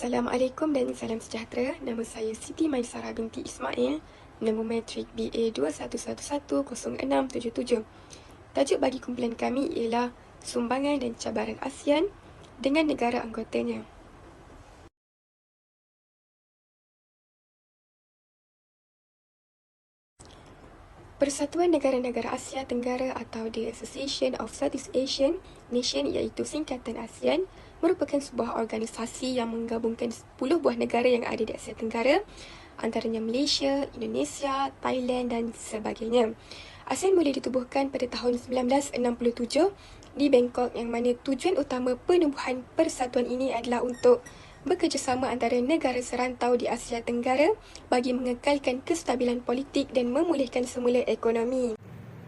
Assalamualaikum dan salam sejahtera. Nama saya Siti Maisara binti Ismail, nombor matrik BA 21110677. Tajuk bagi kumpulan kami ialah Sumbangan dan Cabaran ASEAN dengan negara anggotanya. Persatuan Negara-Negara Asia Tenggara atau The Association of Southeast Asian Nation iaitu singkatan ASEAN merupakan sebuah organisasi yang menggabungkan 10 buah negara yang ada di Asia Tenggara, antaranya Malaysia, Indonesia, Thailand dan sebagainya. ASEAN mula ditubuhkan pada tahun 1967 di Bangkok, yang mana tujuan utama penubuhan persatuan ini adalah untuk bekerjasama antara negara serantau di Asia Tenggara bagi mengekalkan kestabilan politik dan memulihkan semula ekonomi.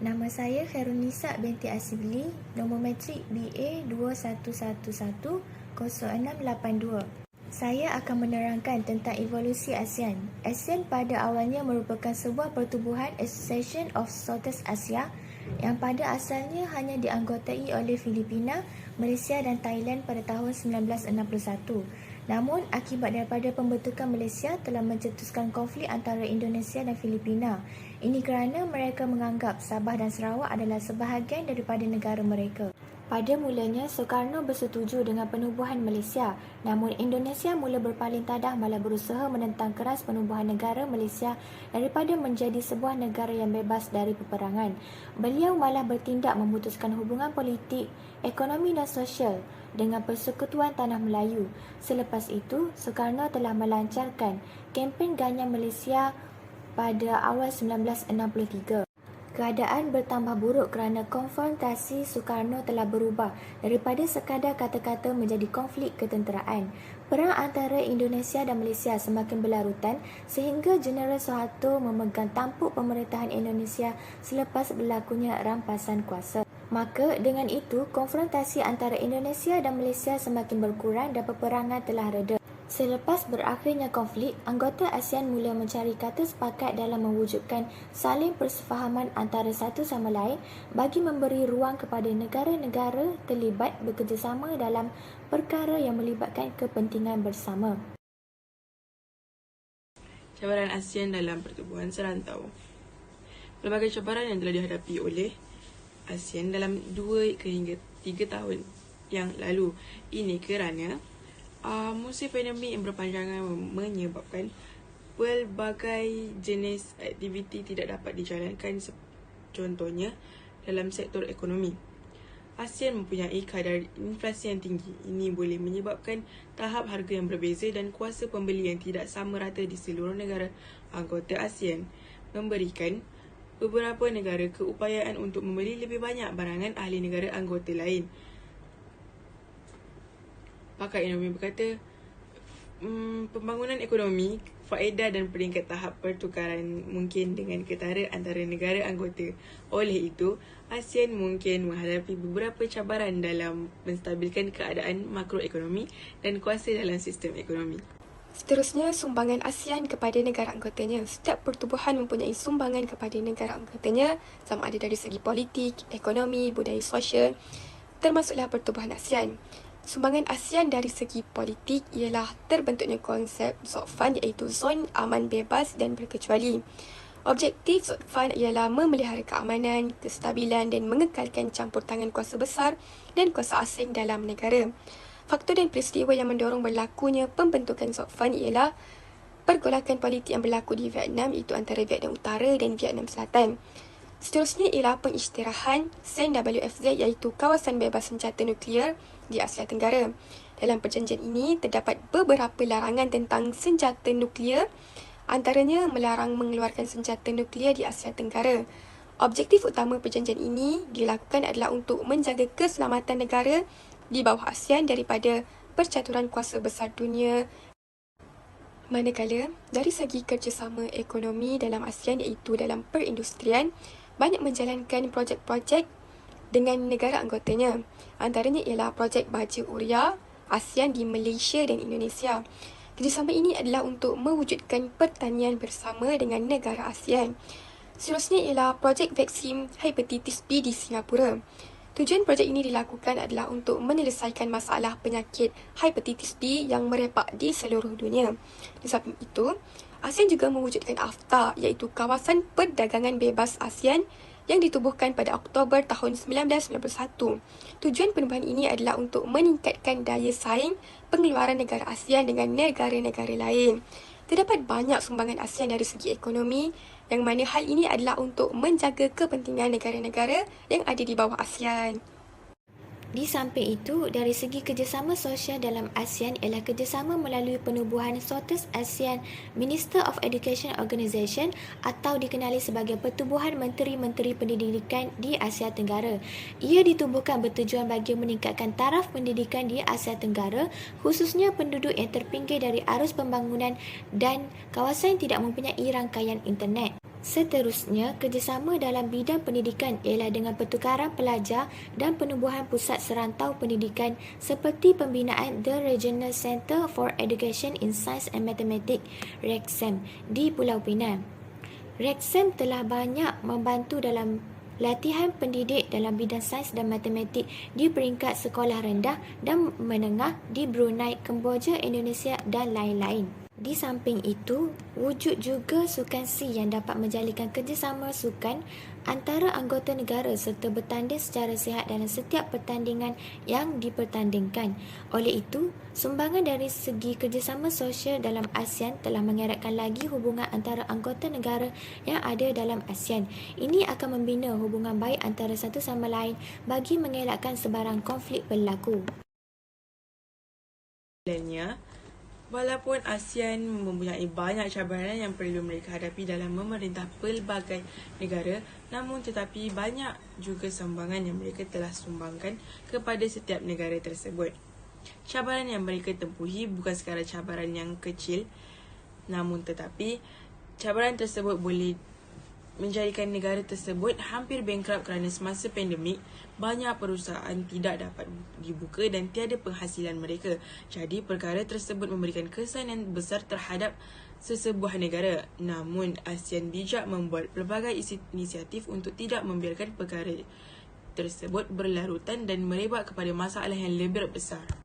Nama saya Khairunisa binti Asibli, nombor matrik BA 21110682. Saya akan menerangkan tentang evolusi ASEAN. ASEAN pada awalnya merupakan sebuah pertubuhan Association of Southeast Asia yang pada asalnya hanya dianggotai oleh Filipina, Malaysia dan Thailand pada tahun 1961. Namun, akibat daripada pembentukan Malaysia telah mencetuskan konflik antara Indonesia dan Filipina. Ini kerana mereka menganggap Sabah dan Sarawak adalah sebahagian daripada negara mereka. Pada mulanya, Soekarno bersetuju dengan penubuhan Malaysia, namun Indonesia mula berpaling tadah malah berusaha menentang keras penubuhan negara Malaysia daripada menjadi sebuah negara yang bebas dari peperangan. Beliau malah bertindak memutuskan hubungan politik, ekonomi dan sosial dengan Persekutuan Tanah Melayu. Selepas itu, Soekarno telah melancarkan kempen Ganyang Malaysia pada awal 1963. Keadaan bertambah buruk kerana konfrontasi Soekarno telah berubah daripada sekadar kata-kata menjadi konflik ketenteraan. Perang antara Indonesia dan Malaysia semakin berlarutan sehingga Jeneral Soeharto memegang tampuk pemerintahan Indonesia selepas berlakunya rampasan kuasa. Maka dengan itu, konfrontasi antara Indonesia dan Malaysia semakin berkurang dan peperangan telah reda. Selepas berakhirnya konflik, anggota ASEAN mula mencari kata sepakat dalam mewujudkan saling persefahaman antara satu sama lain bagi memberi ruang kepada negara-negara terlibat bekerjasama dalam perkara yang melibatkan kepentingan bersama. Cabaran ASEAN dalam pertubuhan serantau. Pelbagai cabaran yang telah dihadapi oleh ASEAN dalam 2 hingga 3 tahun yang lalu. Ini kerana musim pandemik yang berpanjangan menyebabkan pelbagai jenis aktiviti tidak dapat dijalankan, contohnya dalam sektor ekonomi. ASEAN mempunyai kadar inflasi yang tinggi. Ini boleh menyebabkan tahap harga yang berbeza dan kuasa pembeli yang tidak sama rata di seluruh negara anggota ASEAN, memberikan beberapa negara keupayaan untuk membeli lebih banyak barangan ahli negara anggota lain. Pakar ekonomi berkata, pembangunan ekonomi, faedah dan peringkat tahap pertukaran mungkin dengan ketara antara negara anggota. Oleh itu, ASEAN mungkin menghadapi beberapa cabaran dalam menstabilkan keadaan makroekonomi dan kuasa dalam sistem ekonomi. Seterusnya, sumbangan ASEAN kepada negara anggotanya. Setiap pertubuhan mempunyai sumbangan kepada negara anggotanya, sama ada dari segi politik, ekonomi, budaya sosial, termasuklah pertubuhan ASEAN. Sumbangan ASEAN dari segi politik ialah terbentuknya konsep ZOFAN iaitu Zon Aman Bebas dan Berkecuali. Objektif ZOFAN ialah memelihara keamanan, kestabilan dan mengekalkan campur tangan kuasa besar dan kuasa asing dalam negara. Faktor dan peristiwa yang mendorong berlakunya pembentukan ZOFAN ialah pergolakan politik yang berlaku di Vietnam, iaitu antara Vietnam Utara dan Vietnam Selatan. Seterusnya ialah pengisytiharan CENWFZ iaitu Kawasan Bebas Senjata Nuklear di Asia Tenggara. Dalam perjanjian ini terdapat beberapa larangan tentang senjata nuklear, antaranya melarang mengeluarkan senjata nuklear di Asia Tenggara. Objektif utama perjanjian ini dilakukan adalah untuk menjaga keselamatan negara di bawah ASEAN daripada percaturan kuasa besar dunia. Manakala, dari segi kerjasama ekonomi dalam ASEAN iaitu dalam perindustrian, banyak menjalankan projek-projek dengan negara anggotanya. Antaranya ialah projek baja Uria ASEAN di Malaysia dan Indonesia. Kerjasama ini adalah untuk mewujudkan pertanian bersama dengan negara ASEAN. Seterusnya ialah projek vaksin hepatitis B di Singapura. Tujuan projek ini dilakukan adalah untuk menyelesaikan masalah penyakit hepatitis B yang merebak di seluruh dunia. Di samping itu, ASEAN juga mewujudkan AFTA iaitu Kawasan Perdagangan Bebas ASEAN yang ditubuhkan pada Oktober tahun 1991. Tujuan penubuhan ini adalah untuk meningkatkan daya saing pengeluaran negara ASEAN dengan negara-negara lain. Terdapat banyak sumbangan ASEAN dari segi ekonomi, yang mana hal ini adalah untuk menjaga kepentingan negara-negara yang ada di bawah ASEAN. Di samping itu, dari segi kerjasama sosial dalam ASEAN ialah kerjasama melalui penubuhan SOTUS ASEAN Minister of Education Organisation atau dikenali sebagai Pertubuhan Menteri-Menteri Pendidikan di Asia Tenggara. Ia ditubuhkan bertujuan bagi meningkatkan taraf pendidikan di Asia Tenggara, khususnya penduduk yang terpinggir dari arus pembangunan dan kawasan yang tidak mempunyai rangkaian internet. Seterusnya, kerjasama dalam bidang pendidikan ialah dengan pertukaran pelajar dan penubuhan pusat serantau pendidikan seperti pembinaan The Regional Centre for Education in Science and Mathematics (RECSEM) di Pulau Pinang. RECSEM telah banyak membantu dalam latihan pendidik dalam bidang sains dan matematik di peringkat sekolah rendah dan menengah di Brunei, Kemboja, Indonesia dan lain-lain. Di samping itu, wujud juga sukan C yang dapat menjalinkan kerjasama sukan antara anggota negara serta bertanding secara sihat dalam setiap pertandingan yang dipertandingkan. Oleh itu, sumbangan dari segi kerjasama sosial dalam ASEAN telah mengeratkan lagi hubungan antara anggota negara yang ada dalam ASEAN. Ini akan membina hubungan baik antara satu sama lain bagi mengelakkan sebarang konflik berlaku. Walaupun ASEAN mempunyai banyak cabaran yang perlu mereka hadapi dalam memerintah pelbagai negara, namun tetapi banyak juga sumbangan yang mereka telah sumbangkan kepada setiap negara tersebut. Cabaran yang mereka tempuhi bukan sekadar cabaran yang kecil, namun tetapi cabaran tersebut boleh menjadikan negara tersebut hampir bankrupt kerana semasa pandemik, banyak perusahaan tidak dapat dibuka dan tiada penghasilan mereka. Jadi, perkara tersebut memberikan kesan yang besar terhadap sesebuah negara. Namun, ASEAN bijak membuat pelbagai inisiatif untuk tidak membiarkan perkara tersebut berlarutan dan merebak kepada masalah yang lebih besar.